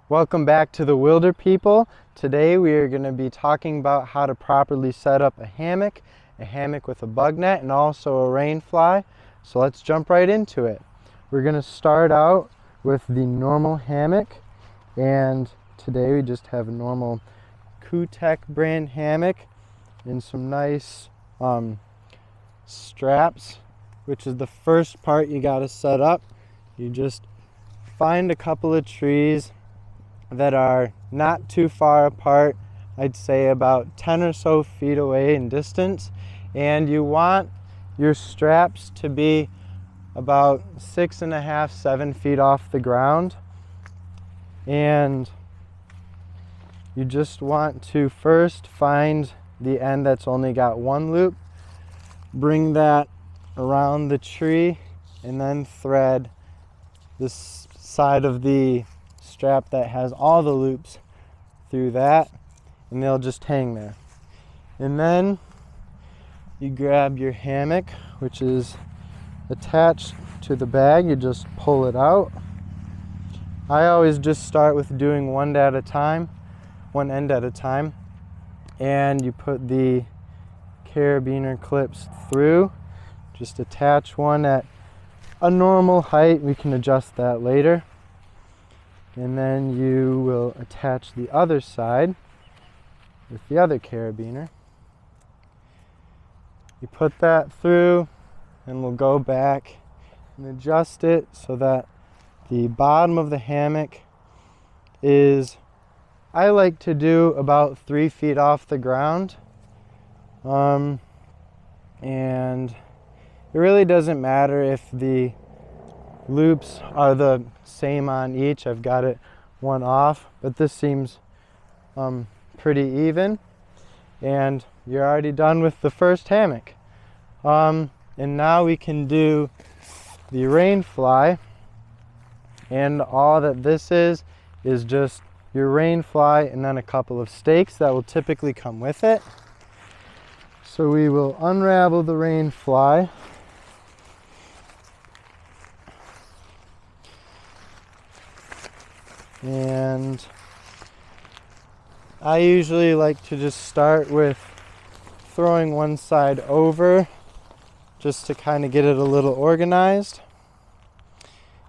Welcome back to the Wilderpeople. Today we are going to be talking about how to properly set up a hammock with a bug net, and also a rain fly. So let's jump right into it. We're going to start out with the normal hammock, and today we just have a normal Tech brand hammock and some nice straps, which is the first part you got to set up. You just find a couple of trees that are not too far apart. I'd say about 10 or so feet away in distance, and you want your straps to be about 6.5 to 7 feet off the ground. And you just want to first find the end that's only got one loop, bring that around the tree, and then thread this side of the strap that has all the loops through that, and they'll just hang there. And then you grab your hammock, which is attached to the bag. You just pull it out. I always just start with doing one end at a time, and you put the carabiner clips through. Just attach one at a normal height. We can adjust that later. And then you will attach the other side with the other carabiner. You put that through, and we'll go back and adjust it so that the bottom of the hammock is, I like to do about 3 feet off the ground. And it really doesn't matter if the loops are the same on each. I've got it one off, but this seems pretty even. And you're already done with the first hammock. And now we can do the rain fly. And all that this is just your rain fly and then a couple of stakes that will typically come with it. So we will unravel the rain fly. And I usually like to just start with throwing one side over just to kind of get it a little organized.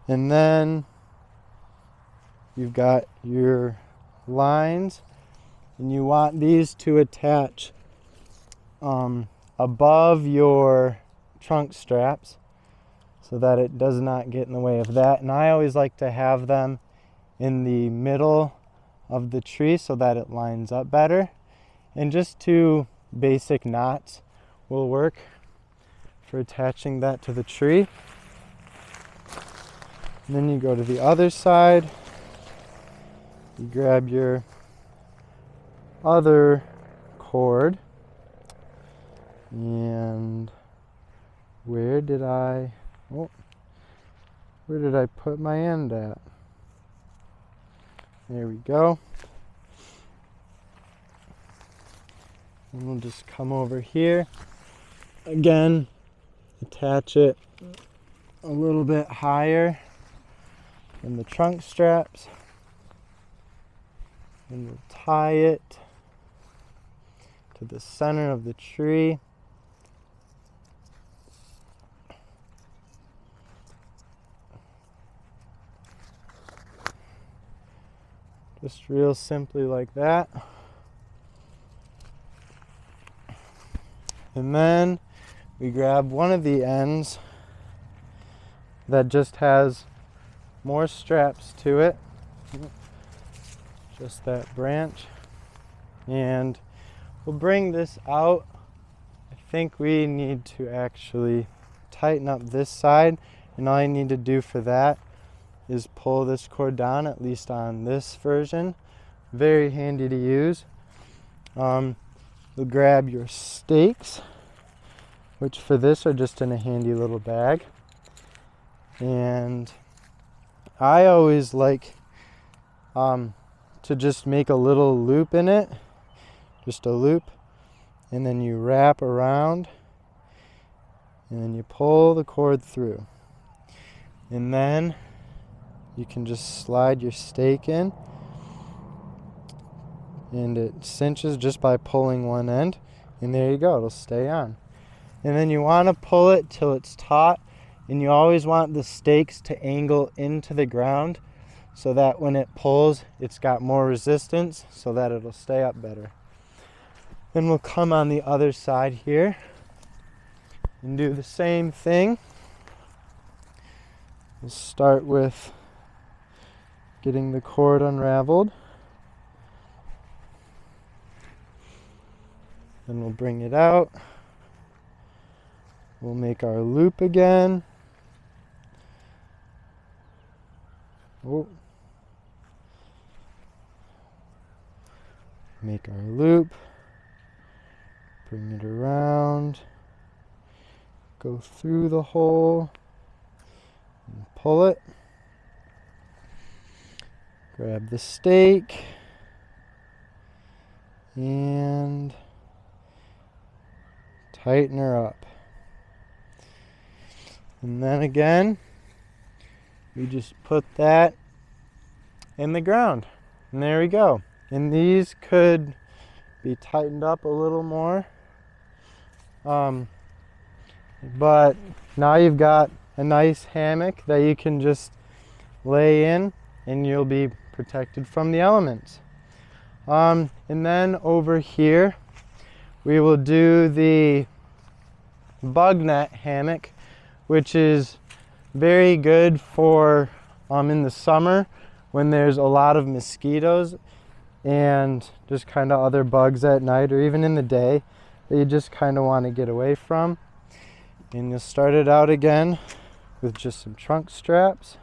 And then you've got your lines, and you want these to attach above your trunk straps so that it does not get in the way of that. And I always like to have them in the middle of the tree so that it lines up better. And just 2 basic knots will work for attaching that to the tree. And then you go to the other side, you grab your other cord, and where did I put my end at? There we go. And we'll just come over here. Again, attach it a little bit higher than the trunk straps. And we'll tie it to the center of the tree. Just real simply like that. And then we grab one of the ends that just has more straps to it. Just that branch. And we'll bring this out. I think we need to actually tighten up this side, and all I need to do for that is pull this cord down, at least on this version. Very handy to use. You'll grab your stakes, which for this are just in a handy little bag. And I always like to just make a little loop in it, just a loop, and then you wrap around, and then you pull the cord through. And then you can just slide your stake in, and it cinches just by pulling one end, and there you go, it'll stay on. And then you want to pull it till it's taut, and you always want the stakes to angle into the ground so that when it pulls, it's got more resistance so that it'll stay up better. Then we'll come on the other side here and do the same thing. We'll start with getting the cord unraveled. Then we'll bring it out. We'll make our loop again. Oh. Make our loop. Bring it around. Go through the hole. And pull it. Grab the stake. And tighten her up. And then again, we just put that in the ground. And there we go. And these could be tightened up a little more. But now you've got a nice hammock that you can just lay in and you'll be protected from the elements. And then over here, we will do the bug net hammock, which is very good for in the summer when there's a lot of mosquitoes and just kind of other bugs at night or even in the day that you just kind of want to get away from. And you'll start it out again with just some trunk straps.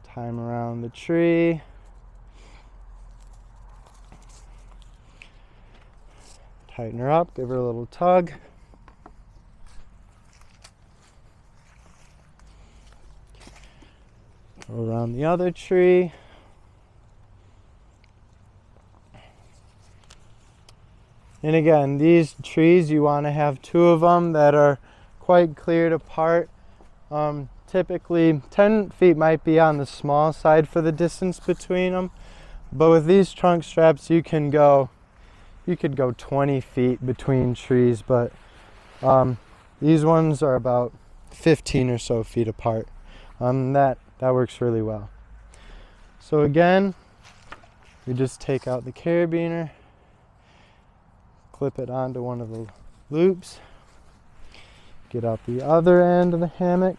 Tie them around the tree. Tighten her up, give her a little tug. Go around the other tree. And again, these trees, you want to have two of them that are quite cleared apart. Typically 10 feet might be on the small side for the distance between them, but with these trunk straps you could go 20 feet between trees, but these ones are about 15 or so feet apart. That works really well. So again, we just take out the carabiner, clip it onto one of the loops, get out the other end of the hammock,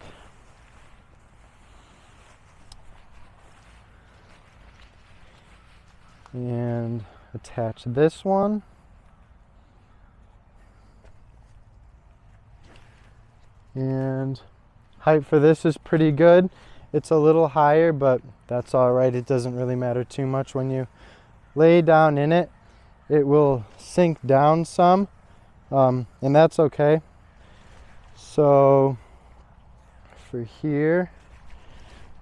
and attach this one. And height for this is pretty good. It's a little higher, but that's all right. It doesn't really matter too much. When you lay down in it, it will sink down some, and that's okay. So for here,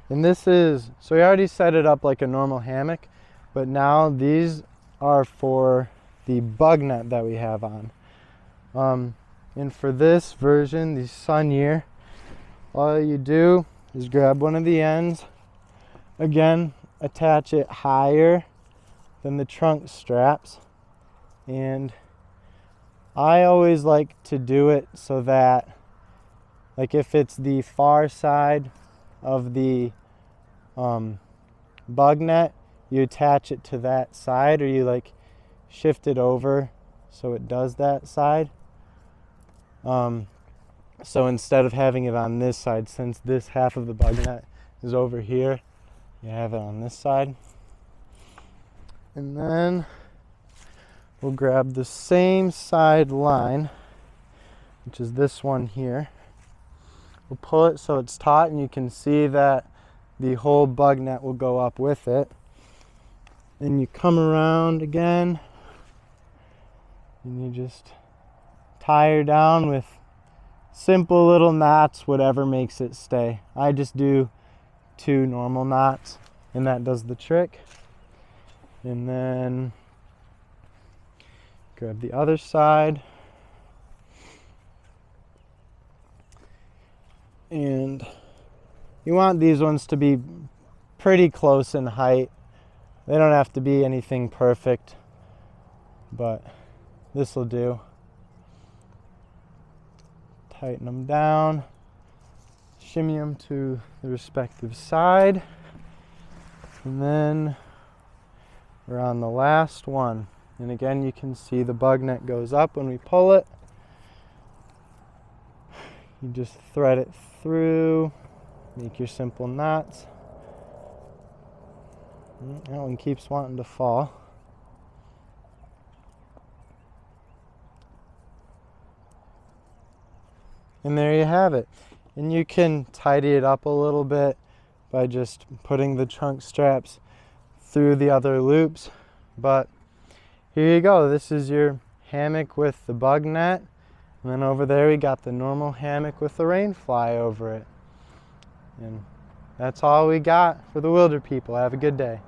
and this is, so we already set it up like a normal hammock, but now these are for the bug net that we have on. And for this version, the sun year, all you do is grab one of the ends, again, attach it higher than the trunk straps, and I always like to do it so that, like, if it's the far side of the bug net, you attach it to that side, or you like shift it over so it does that side. So instead of having it on this side, since this half of the bug net is over here, you have it on this side. And then we'll grab the same side line, which is this one here. We'll pull it so it's taut, and you can see that the whole bug net will go up with it. Then you come around again, and you just tie her down with simple little knots, whatever makes it stay. I just do 2 normal knots, and that does the trick. And then grab the other side, and you want these ones to be pretty close in height. They don't have to be anything perfect, but this will do. Tighten them down, shimmy them to the respective side, and then we're on the last one. And again, you can see the bug net goes up when we pull it. You just thread it through, make your simple knots. That one keeps wanting to fall. And there you have it. And you can tidy it up a little bit by just putting the trunk straps through the other loops. But here you go. This is your hammock with the bug net. And then over there we got the normal hammock with the rain fly over it. And that's all we got for the Wilderpeople. Have a good day.